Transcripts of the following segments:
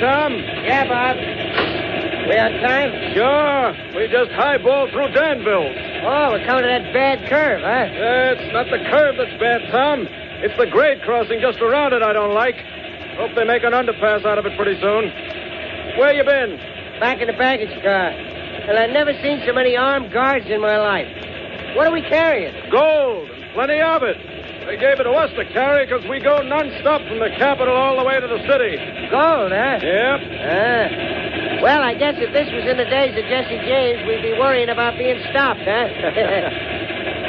Tom? Yeah, Bob. We on time? Sure. We just highballed through Danville. Oh, we're coming to that bad curve, huh? It's not the curve that's bad, Tom. It's the grade crossing just around it I don't like. Hope they make an underpass out of it pretty soon. Where you been? Back in the baggage car. And I've never seen so many armed guards in my life. What are we carrying? Gold, and plenty of it. They gave it to us to carry because we go non-stop from the capital all the way to the city. Gold, huh? Yep. Well, I guess if this was in the days of Jesse James, we'd be worrying about being stopped, huh?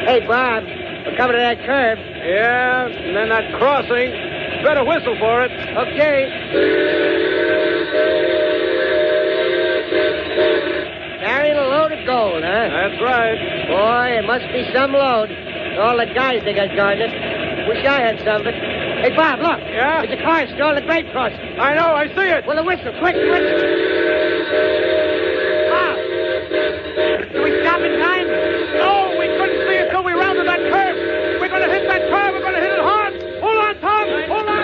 Hey, Bob, we're coming to that curve. Yeah, and then that crossing. Better whistle for it. Okay. Carrying a load of gold, huh? That's right. Boy, it must be some load. All the guys they got guarded. Wish I had some of it. Hey, Bob, look. Yeah? There's a car still on the grade crossing. I know, I see it. Well, the whistle. Quick. Bob. Do we stop in time? No, we couldn't see it till we rounded that curve. We're going to hit that curve. We're going to hit it hard. Hold on, Tom. Hold on.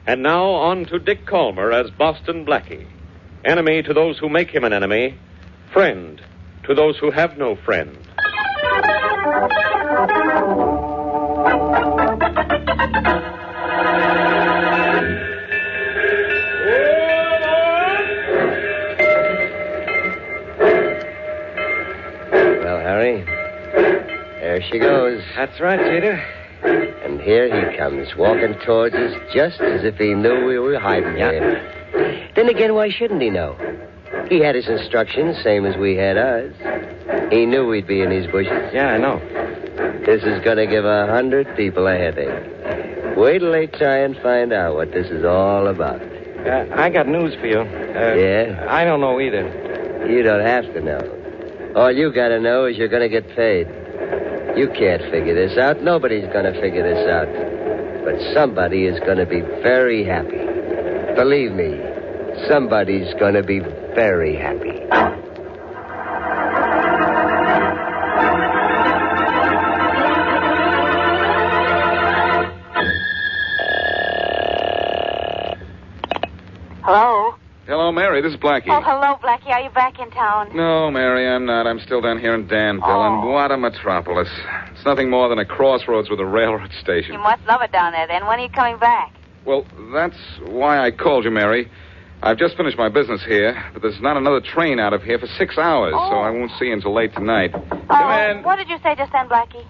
And now on to Dick Calmer as Boston Blackie. Enemy to those who make him an enemy. Friend to those who have no friend. Well, Harry, there she goes. That's right, Jeter. And here he comes, walking towards us just as if he knew we were hiding here. Then again, why shouldn't he know? He had his instructions, same as we had ours. He knew we'd be in these bushes. Yeah, I know. This is going to give 100 people a headache. Wait till they try and find out what this is all about. I got news for you. Yeah? I don't know either. You don't have to know. All you got to know is you're going to get paid. You can't figure this out. Nobody's going to figure this out. But somebody is going to be very happy. Believe me, somebody's going to be very happy. Hello? Hello, Mary. This is Blackie. Oh, hello, Blackie. Are you back in town? No, Mary, I'm not. I'm still down here in Danville, Oh. and what a metropolis. It's nothing more than a crossroads with a railroad station. You must love it down there, then. When are you coming back? Well, that's why I called you, Mary. I've just finished my business here, but there's not another train out of here for 6 hours, so I won't see you until late tonight. Come in. What did you say just then, Blackie?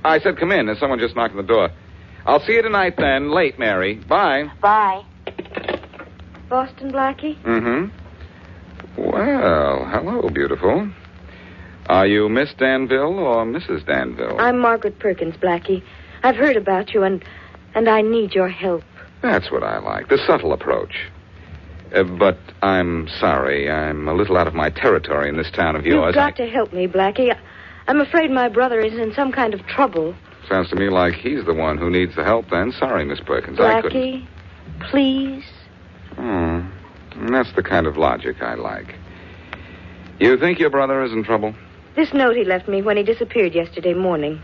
I said come in. There's someone just knocking the door. I'll see you tonight, then. Late, Mary. Bye. Bye. Boston Blackie? Mm-hmm. Well, hello, beautiful. Are you Miss Danville or Mrs. Danville? I'm Margaret Perkins, Blackie. I've heard about you, and I need your help. That's what I like, the subtle approach. But I'm sorry, I'm a little out of my territory in this town of yours. You've got to help me, Blackie. I'm afraid my brother is in some kind of trouble. Sounds to me like he's the one who needs the help then. Sorry, Miss Perkins, I couldn't. Blackie, please. That's the kind of logic I like. You think your brother is in trouble? This note he left me when he disappeared yesterday morning.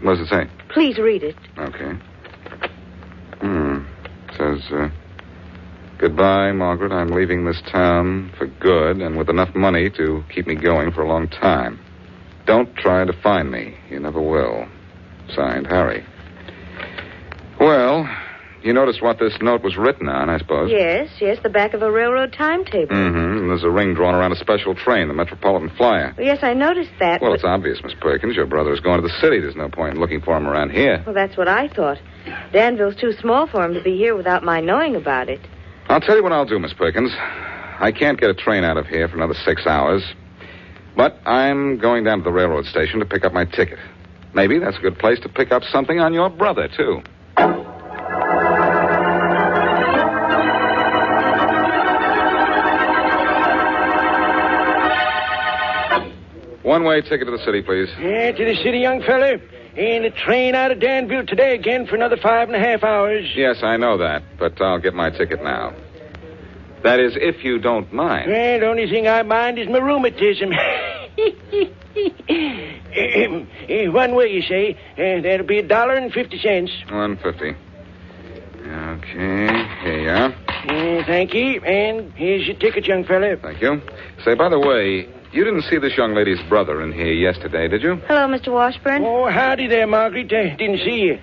What does it say? Please read it. Okay. It says, goodbye, Margaret. I'm leaving this town for good and with enough money to keep me going for a long time. Don't try to find me. You never will. Signed, Harry. Well, you noticed what this note was written on, I suppose. Yes, the back of a railroad timetable. Mm-hmm. And there's a ring drawn around a special train, the Metropolitan Flyer. Yes, I noticed that. Well, but... it's obvious, Miss Perkins. Your brother is going to the city. There's no point in looking for him around here. Well, that's what I thought. Danville's too small for him to be here without my knowing about it. I'll tell you what I'll do, Miss Perkins. I can't get a train out of here for another 6 hours. But I'm going down to the railroad station to pick up my ticket. Maybe that's a good place to pick up something on your brother, too. One-way ticket to the city, please. Yeah, to the city, young fella. And the train out of Danville today again for another 5.5 hours. Yes, I know that, but I'll get my ticket now. That is, if you don't mind. Well, the only thing I mind is my rheumatism. One way, you say. That'll be $1.50. $1.50. Okay, here you are. Thank you. And here's your ticket, young fella. Thank you. Say, by the way, you didn't see this young lady's brother in here yesterday, did you? Hello, Mr. Washburn. Oh, howdy there, Margaret. Didn't see you.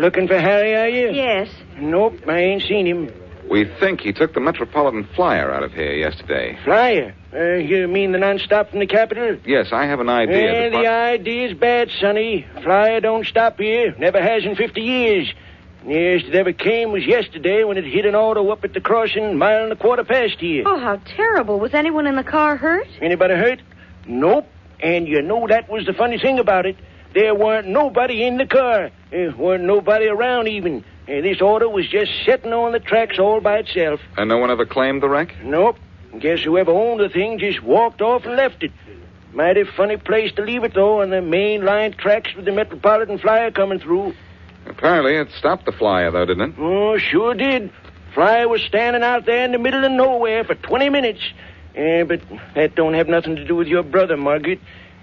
Looking for Harry, are you? Yes. Nope, I ain't seen him. We think he took the Metropolitan Flyer out of here yesterday. Flyer? You mean the non-stop from the capital? Yes, I have an idea. The idea's bad, Sonny. Flyer don't stop here. Never has in 50 years. Nearest it ever came was yesterday when it hit an auto up at the crossing, mile and a quarter past here. Oh, how terrible. Was anyone in the car hurt? Anybody hurt? Nope. And you know that was the funny thing about it. There weren't nobody in the car. Weren't nobody around even. This auto was just sitting on the tracks all by itself. And no one ever claimed the wreck? Nope. Guess whoever owned the thing just walked off and left it. Mighty funny place to leave it, though, on the main line tracks with the Metropolitan Flyer coming through. Apparently it stopped the Flyer, though, didn't it? Oh, sure did. Flyer was standing out there in the middle of nowhere for 20 minutes. But that don't have nothing to do with your brother, Margaret.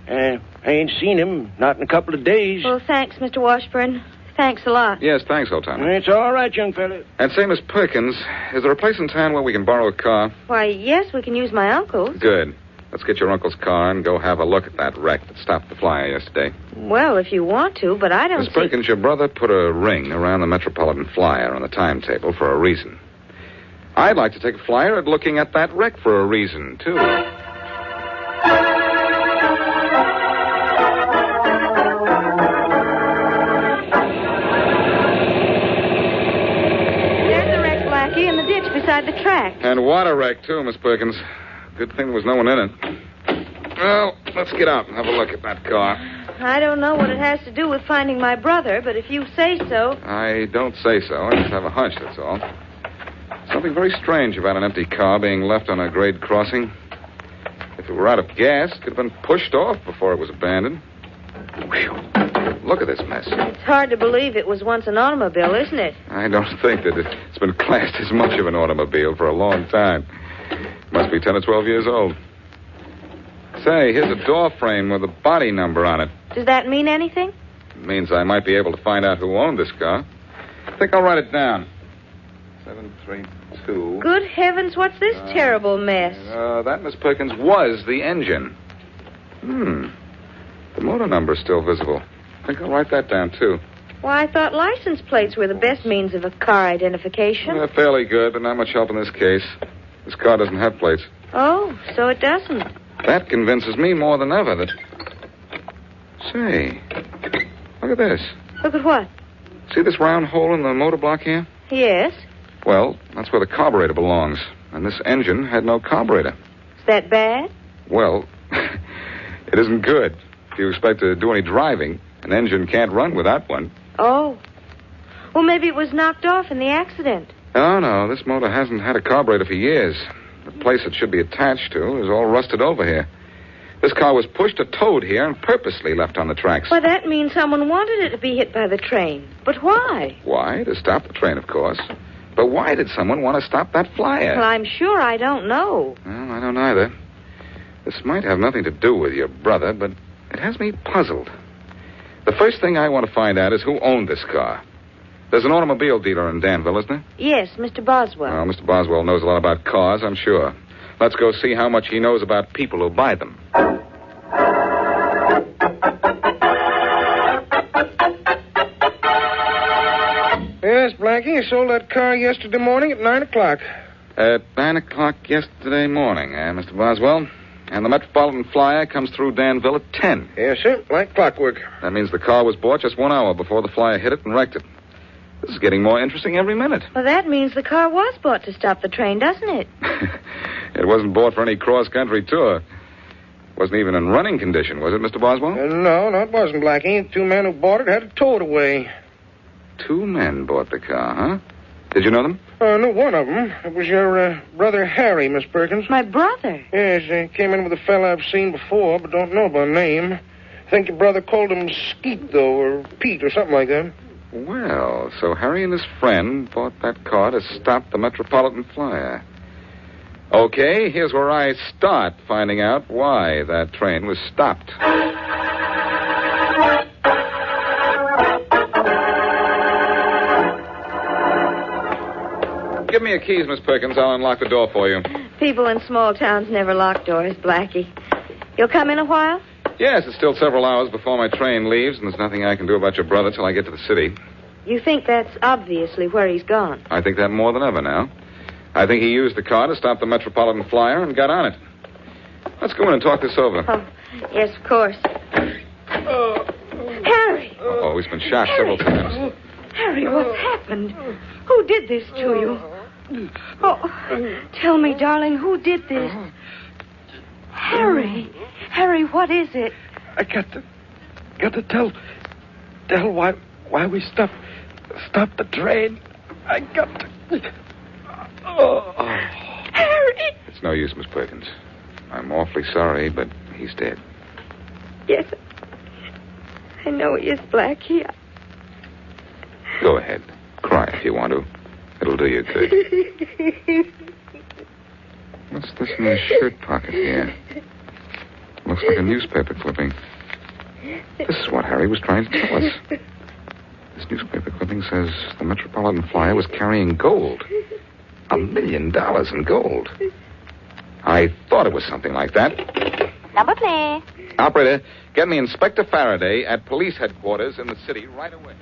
I ain't seen him, not in a couple of days. Well, thanks, Mr. Washburn. Thanks a lot. Yes, thanks, old timer. It's all right, young fella. And say, Miss Perkins, is there a place in town where we can borrow a car? Why, yes, we can use my uncle's. Good. Let's get your uncle's car and go have a look at that wreck that stopped the Flyer yesterday. Well, if you want to, but I don't Miss Perkins, your brother put a ring around the Metropolitan Flyer on the timetable for a reason. I'd like to take a flyer at looking at that wreck for a reason, too. There's the wreck, Blackie, in the ditch beside the track. And what a wreck, too, Miss Perkins. Good thing there was no one in it. Well, let's get out and have a look at that car. I don't know what it has to do with finding my brother, but if you say so... I don't say so. I just have a hunch, that's all. Something very strange about an empty car being left on a grade crossing. If it were out of gas, it could have been pushed off before it was abandoned. Whew. Look at this mess. It's hard to believe it was once an automobile, isn't it? I don't think that it's been classed as much of an automobile for a long time. Must be 10 or 12 years old. Say, here's a door frame with a body number on it. Does that mean anything? It means I might be able to find out who owned this car. I think I'll write it down. 732. Good heavens, what's this terrible mess? That, Miss Perkins, was the engine. The motor number's still visible. I think I'll write that down, too. Why, I thought license plates were the best means of a car identification. They're fairly good, but not much help in this case. This car doesn't have plates. Oh, so it doesn't. That convinces me more than ever that... Say, look at this. Look at what? See this round hole in the motor block here? Yes. Well, that's where the carburetor belongs. And this engine had no carburetor. Is that bad? Well, it isn't good. If you expect to do any driving, an engine can't run without one. Oh. Well, maybe it was knocked off in the accident. Oh, no, this motor hasn't had a carburetor for years. The place it should be attached to is all rusted over here. This car was pushed or towed here and purposely left on the tracks. Well, that means someone wanted it to be hit by the train. But why? Why? To stop the train, of course. But why did someone want to stop that Flyer? Well, I'm sure I don't know. Well, I don't either. This might have nothing to do with your brother, but it has me puzzled. The first thing I want to find out is who owned this car. There's an automobile dealer in Danville, isn't there? Yes, Mr. Boswell. Well, Mr. Boswell knows a lot about cars, I'm sure. Let's go see how much he knows about people who buy them. Yes, Blackie, I sold that car yesterday morning at 9 o'clock. At 9 o'clock yesterday morning, Mr. Boswell. And the Metropolitan Flyer comes through Danville at 10. Yes, sir, like clockwork. That means the car was bought just 1 hour before the Flyer hit it and wrecked it. This is getting more interesting every minute. Well, that means the car was bought to stop the train, doesn't it? It wasn't bought for any cross-country tour. Wasn't even in running condition, was it, Mr. Boswell? No, it wasn't, Blackie. The two men who bought it had to tow it away. 2 men bought the car, huh? Did you know them? No, one of them. It was your brother Harry, Miss Perkins. My brother? Yes, he came in with a fella I've seen before, but don't know by name. I think your brother called him Skeet, though, or Pete, or something like that. Well, so Harry and his friend bought that car to stop the Metropolitan Flyer. Okay, here's where I start finding out why that train was stopped. Give me your keys, Miss Perkins. I'll unlock the door for you. People in small towns never lock doors, Blackie. You'll come in a while? Yes, it's still several hours before my train leaves, and there's nothing I can do about your brother till I get to the city. You think that's obviously where he's gone? I think that more than ever now. I think he used the car to stop the Metropolitan Flyer and got on it. Let's go in and talk this over. Oh, yes, of course. Harry! Oh, he's been shot several times. Harry, what's happened? Who did this to you? Oh, tell me, darling, who did this? Harry, what is it? I got to tell why we stopped the train. I got to... Oh. Harry! It's no use, Miss Perkins. I'm awfully sorry, but he's dead. Yes, I know he is, Blackie. Go ahead. Cry if you want to. It'll do you good. What's this in his shirt pocket here? Looks like a newspaper clipping. This is what Harry was trying to tell us. This newspaper clipping says the Metropolitan Flyer was carrying gold. $1 million in gold. I thought it was something like that. Number, please. Operator, get me Inspector Faraday at police headquarters in the city right away.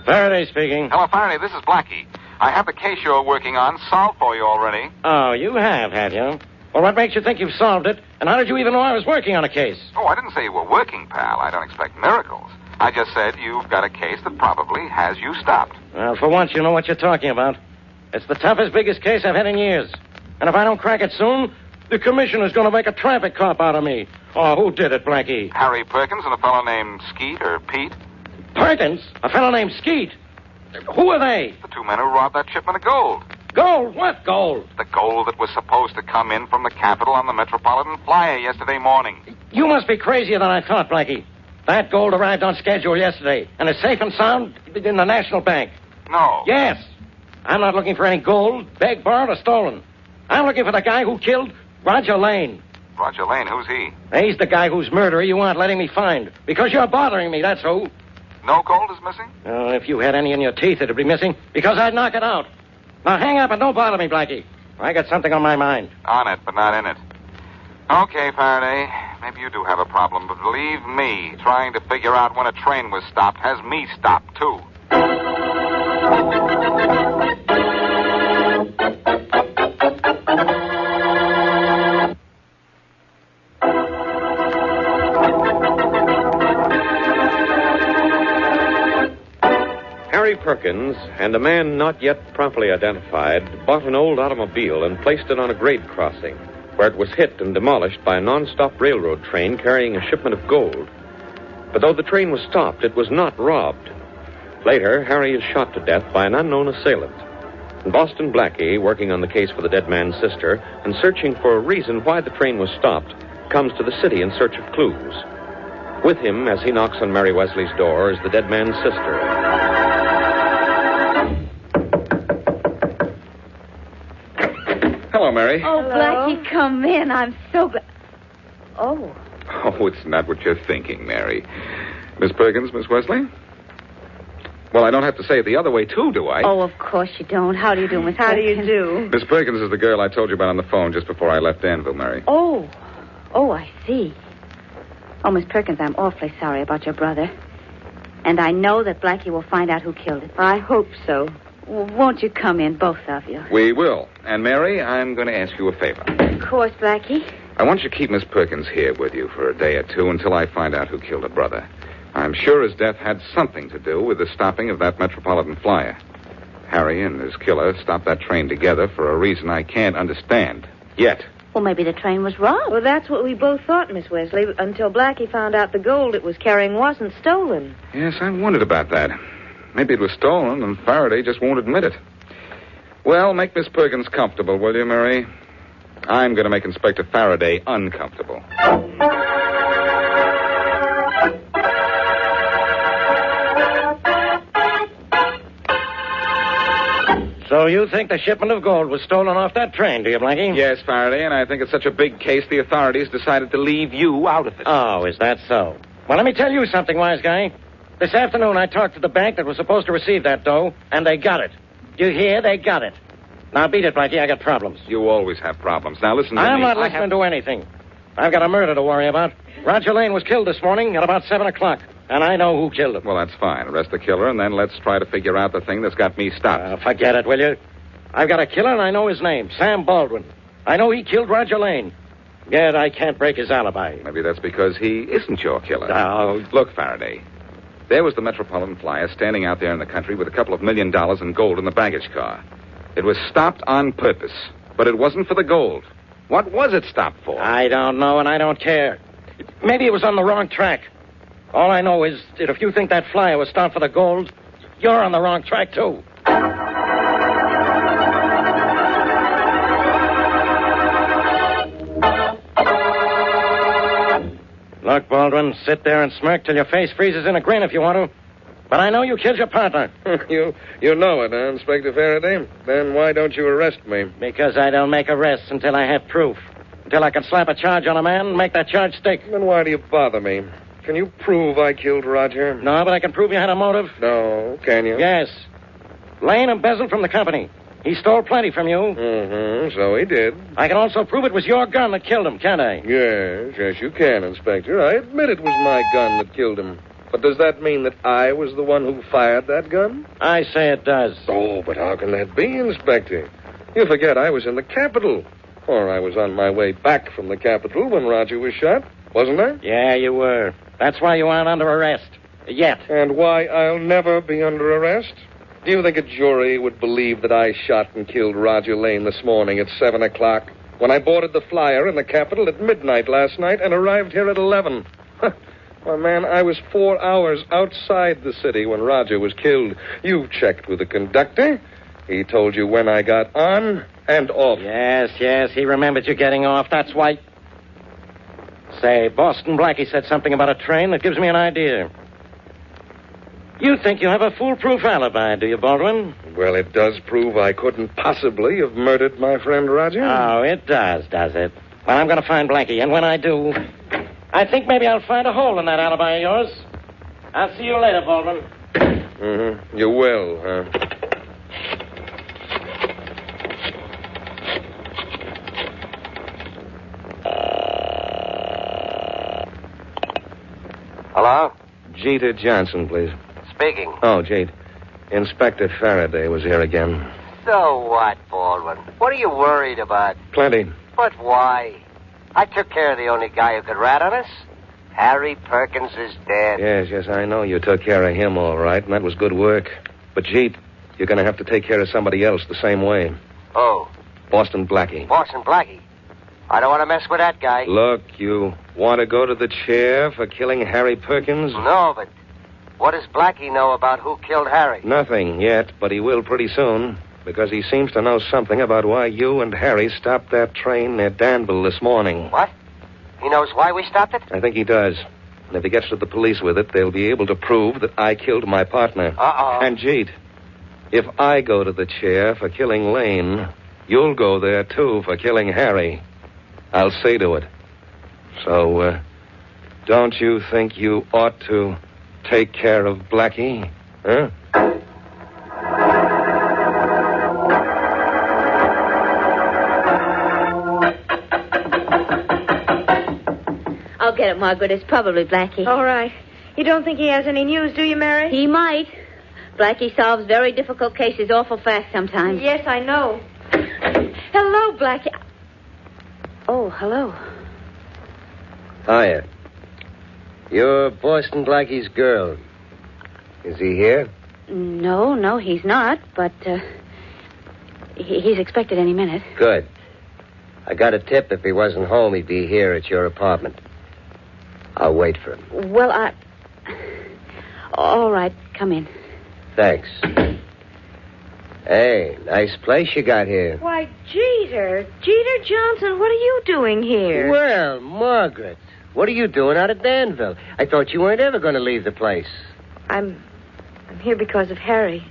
Faraday speaking. Hello, Faraday. This is Blackie. I have the case you're working on solved for you already. Oh, you have you? Well, what makes you think you've solved it? And how did you even know I was working on a case? Oh, I didn't say you were working, pal. I don't expect miracles. I just said you've got a case that probably has you stopped. Well, for once, you know what you're talking about. It's the toughest, biggest case I've had in years. And if I don't crack it soon, the commissioner's going to make a traffic cop out of me. Oh, who did it, Blackie? Harry Perkins and a fellow named Skeet or Pete. Perkins? A fellow named Skeet? Who are they? The 2 men who robbed that shipment of gold. Gold? What gold? The gold that was supposed to come in from the capital on the Metropolitan Flyer yesterday morning. You must be crazier than I thought, Blackie. That gold arrived on schedule yesterday, and is safe and sound in the National Bank. No. Yes. I'm not looking for any gold, begged, borrowed, or stolen. I'm looking for the guy who killed Roger Lane. Roger Lane, who's he? He's the guy whose murderer you aren't letting me find. Because you're bothering me, that's who. No gold is missing? Oh, if you had any in your teeth, it'd be missing, because I'd knock it out. Now hang up and don't bother me, Blackie. I got something on my mind. On it, but not in it. Okay, Faraday. Maybe you do have a problem, but believe me, trying to figure out when a train was stopped has me stopped, too. Harry Perkins and a man not yet properly identified bought an old automobile and placed it on a grade crossing, where it was hit and demolished by a non-stop railroad train carrying a shipment of gold. But though the train was stopped, it was not robbed. Later, Harry is shot to death by an unknown assailant. And Boston Blackie, working on the case for the dead man's sister and searching for a reason why the train was stopped, comes to the city in search of clues. With him, as he knocks on Mary Wesley's door, is the dead man's sister. Hello, Mary. Oh, Hello? Blackie, come in. I'm so glad. Oh. Oh, it's not what you're thinking, Mary. Miss Perkins, Miss Wesley? Well, I don't have to say it the other way, too, do I? Oh, of course you don't. How do you do, Miss How do you Perkins? do? Miss Perkins is the girl I told you about on the phone just before I left Danville, Mary. Oh, I see. Oh, Miss Perkins, I'm awfully sorry about your brother. And I know that Blackie will find out who killed him. I hope so. Won't you come in, both of you? We will. And, Mary, I'm going to ask you a favor. Of course, Blackie. I want you to keep Miss Perkins here with you for a day or two until I find out who killed her brother. I'm sure his death had something to do with the stopping of that Metropolitan Flyer. Harry and his killer stopped that train together for a reason I can't understand. Yet. Well, maybe the train was robbed. Well, that's what we both thought, Miss Wesley, until Blackie found out the gold it was carrying wasn't stolen. Yes, I wondered about that. Maybe it was stolen, and Faraday just won't admit it. Well, make Miss Perkins comfortable, will you, Mary? I'm going to make Inspector Faraday uncomfortable. So you think the shipment of gold was stolen off that train, do you, Blackie? Yes, Faraday, and I think it's such a big case the authorities decided to leave you out of it. Oh, is that so? Well, let me tell you something, wise guy. This afternoon I talked to the bank that was supposed to receive that dough, and they got it. You hear? They got it. Now, beat it, Blackie. I got problems. You always have problems. Now, listen to me. I'm not listening to anything. I've got a murder to worry about. Roger Lane was killed this morning at about 7 o'clock, and I know who killed him. Well, that's fine. Arrest the killer, and then let's try to figure out the thing that's got me stopped. Forget it, will you? I've got a killer, and I know his name, Sam Baldwin. I know he killed Roger Lane. Yet I can't break his alibi. Maybe that's because he isn't your killer. Oh. Look, Faraday. There was the Metropolitan Flyer standing out there in the country with $2 million in gold in the baggage car. It was stopped on purpose, but it wasn't for the gold. What was it stopped for? I don't know, and I don't care. Maybe it was on the wrong track. All I know is that if you think that flyer was stopped for the gold, you're on the wrong track, too. Look, Baldwin, sit there and smirk till your face freezes in a grin if you want to. But I know you killed your partner. You know it, huh, Inspector Faraday? Then why don't you arrest me? Because I don't make arrests until I have proof. Until I can slap a charge on a man and make that charge stick. Then why do you bother me? Can you prove I killed Roger? No, but I can prove you had a motive. No, can you? Yes. Lane embezzled from the company. He stole plenty from you. Mm-hmm, so he did. I can also prove it was your gun that killed him, can't I? Yes, you can, Inspector. I admit it was my gun that killed him. But does that mean that I was the one who fired that gun? I say it does. Oh, but how can that be, Inspector? You forget I was in the Capitol. Or I was on my way back from the Capitol when Roger was shot, wasn't I? Yeah, you were. That's why you aren't under arrest. Yet. And why I'll never be under arrest? Do you think a jury would believe that I shot and killed Roger Lane this morning at 7 o'clock when I boarded the flyer in the Capitol at midnight last night and arrived here at 11? Well, man, I was 4 hours outside the city when Roger was killed. You checked with the conductor. He told you when I got on and off. Yes, he remembered you getting off. That's why... Say, Boston Blackie said something about a train that gives me an idea. You think you have a foolproof alibi, do you, Baldwin? Well, it does prove I couldn't possibly have murdered my friend Roger. Oh, it does it? Well, I'm going to find Blackie, and when I do, I think maybe I'll find a hole in that alibi of yours. I'll see you later, Baldwin. Mm-hmm. You will, huh? Hello? Jeter Johnson, please. Speaking. Oh, Jade. Inspector Faraday was here again. So what, Baldwin? What are you worried about? Plenty. But why? I took care of the only guy who could rat on us. Harry Perkins is dead. Yes, I know you took care of him all right, and that was good work. But, Jeet, you're going to have to take care of somebody else the same way. Oh. Boston Blackie. Boston Blackie? I don't want to mess with that guy. Look, you want to go to the chair for killing Harry Perkins? No, but what does Blackie know about who killed Harry? Nothing yet, but he will pretty soon. Because he seems to know something about why you and Harry stopped that train near Danville this morning. What? He knows why we stopped it? I think he does. And if he gets to the police with it, they'll be able to prove that I killed my partner. Uh-oh. And, Jeet, if I go to the chair for killing Lane, you'll go there, too, for killing Harry. I'll see to it. So, don't you think you ought to take care of Blackie? Huh? I'll get it, Margaret. It's probably Blackie. All right. You don't think he has any news, do you, Mary? He might. Blackie solves very difficult cases awful fast sometimes. Yes, I know. Hello, Blackie. Oh, hello. Hiya. You're Boston Blackie's girl. Is he here? No, he's not, but he's expected any minute. Good. I got a tip if he wasn't home, he'd be here at your apartment. I'll wait for him. Well, all right, come in. Thanks. Hey, nice place you got here. Why, Jeter. Jeter Johnson, what are you doing here? Well, Margaret, what are you doing out of Danville? I thought you weren't ever going to leave the place. I'm here because of Harry.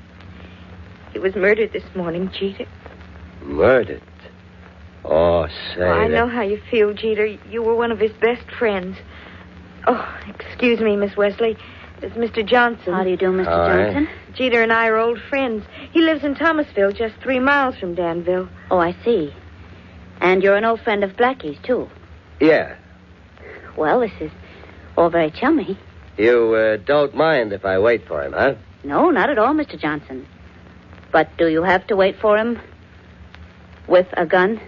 He was murdered this morning, Jeter. Murdered? Oh, say. Oh, I know how you feel, Jeter. You were one of his best friends. Oh, excuse me, Miss Wesley. It's Mr. Johnson. How do you do, Mr. Johnson? Jeter and I are old friends. He lives in Thomasville, just 3 miles from Danville. Oh, I see. And you're an old friend of Blackie's, too. Yeah. Well, this is all very chummy. You don't mind if I wait for him, huh? No, not at all, Mr. Johnson. But do you have to wait for him with a gun?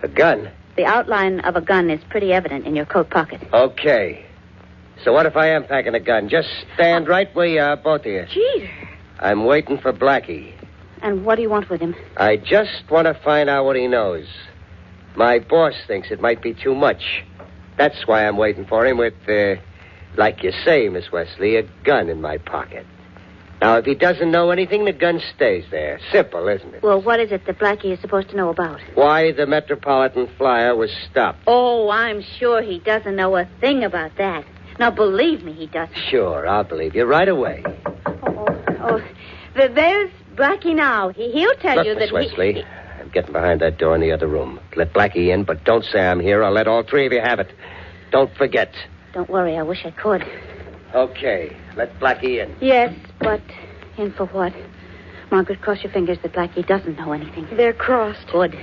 A gun? The outline of a gun is pretty evident in your coat pocket. Okay. So what if I am packing a gun? Just stand right where you are, both of you. Jeter. I'm waiting for Blackie. And what do you want with him? I just want to find out what he knows. My boss thinks it might be too much. That's why I'm waiting for him with, like you say, Miss Wesley, a gun in my pocket. Now, if he doesn't know anything, the gun stays there. Simple, isn't it? Well, what is it that Blackie is supposed to know about? Why the Metropolitan Flyer was stopped. Oh, I'm sure he doesn't know a thing about that. Now, believe me, he doesn't. Sure, I'll believe you right away. There's Blackie now. He'll tell you that Miss Wesley, I'm getting behind that door in the other room. Let Blackie in, but don't say I'm here. I'll let all 3 of you have it. Don't forget. Don't worry, I wish I could. Okay, let Blackie in. Yes, but in for what? Margaret, cross your fingers that Blackie doesn't know anything. They're crossed. Good.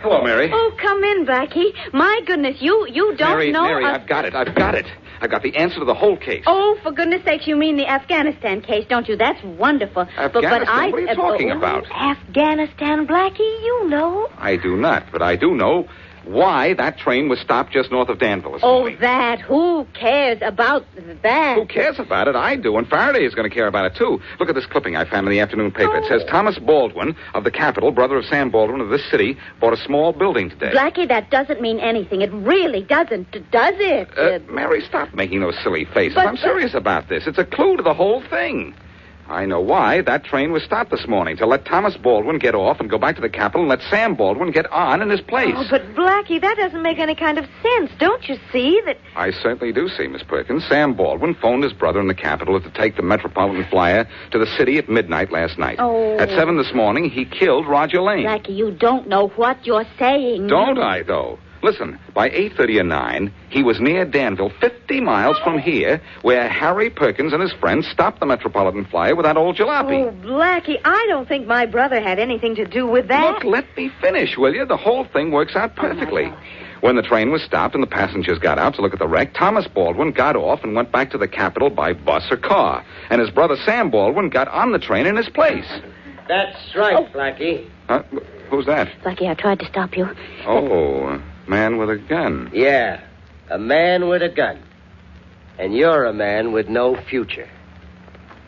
Hello, Mary. Oh, come in, Blackie. My goodness, you don't know... Mary, I've got it. I've got the answer to the whole case. Oh, for goodness sakes, you mean the Afghanistan case, don't you? That's wonderful. Afghanistan? What are you talking about? Afghanistan, Blackie, you know. I do not, but I do know why that train was stopped just north of Danville this morning. That. Who cares about that? Who cares about it? I do, and Faraday is going to care about it, too. Look at this clipping I found in the afternoon paper. It says Thomas Baldwin of the Capitol, brother of Sam Baldwin of this city, bought a small building today. Blackie, that doesn't mean anything. It really doesn't, does it? Mary, stop making those silly faces. I'm serious about this. It's a clue to the whole thing. I know why that train was stopped this morning, to let Thomas Baldwin get off and go back to the Capitol and let Sam Baldwin get on in his place. Oh, but Blackie, that doesn't make any kind of sense. Don't you see that... I certainly do see, Miss Perkins. Sam Baldwin phoned his brother in the Capitol to take the Metropolitan Flyer to the city at midnight last night. Oh. At 7 this morning, he killed Roger Lane. Blackie, you don't know what you're saying. Don't I, though? Listen, by 8:30 or 9, he was near Danville, 50 miles from here, where Harry Perkins and his friends stopped the Metropolitan Flyer with that old jalopy. Oh, Blackie, I don't think my brother had anything to do with that. Look, let me finish, will you? The whole thing works out perfectly. When the train was stopped and the passengers got out to look at the wreck, Thomas Baldwin got off and went back to the Capitol by bus or car. And his brother Sam Baldwin got on the train in his place. That's right, Blackie. Who's that? Blackie, I tried to stop you. Oh, man with a gun. Yeah, a man with a gun. And you're a man with no future.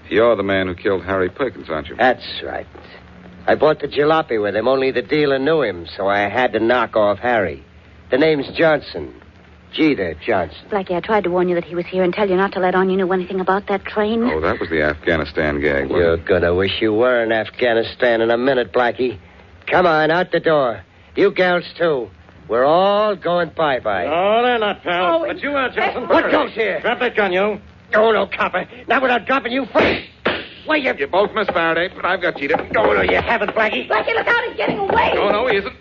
You're the man who killed Harry Perkins, aren't you? That's right. I bought the jalopy with him, only the dealer knew him, so I had to knock off Harry. The name's Johnson. Jeter Johnson. Blackie, I tried to warn you that he was here and tell you not to let on you knew anything about that train. Oh, that was the Afghanistan gag, wasn't You're it? gonna wish you were in Afghanistan in a minute, Blackie. Come on, out the door. You gals, too. We're all going bye-bye. No, they're not, pal. Oh, but you are, Johnson. What goes here? Drop that gun, you. Oh, no, copper. Not without dropping you first. Why, You both miss Faraday, but I've got Jeter. Oh, no, you haven't, Blackie. Blackie, look out, he's getting away. No, he isn't.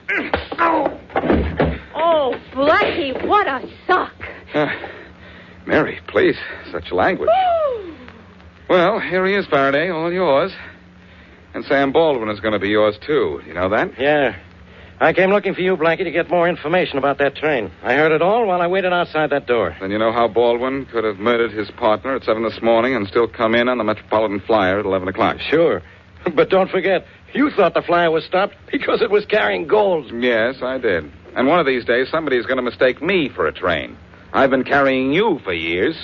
Oh, Blackie, what a suck. Mary, please, such language. Well, here he is, Faraday, all yours. And Sam Baldwin is going to be yours, too. You know that? Yeah. I came looking for you, Blackie, to get more information about that train. I heard it all while I waited outside that door. Then you know how Baldwin could have murdered his partner at 7 this morning and still come in on the Metropolitan Flyer at 11 o'clock. Sure. But don't forget, you thought the flyer was stopped because it was carrying gold. Yes, I did. And one of these days, somebody's going to mistake me for a train. I've been carrying you for years.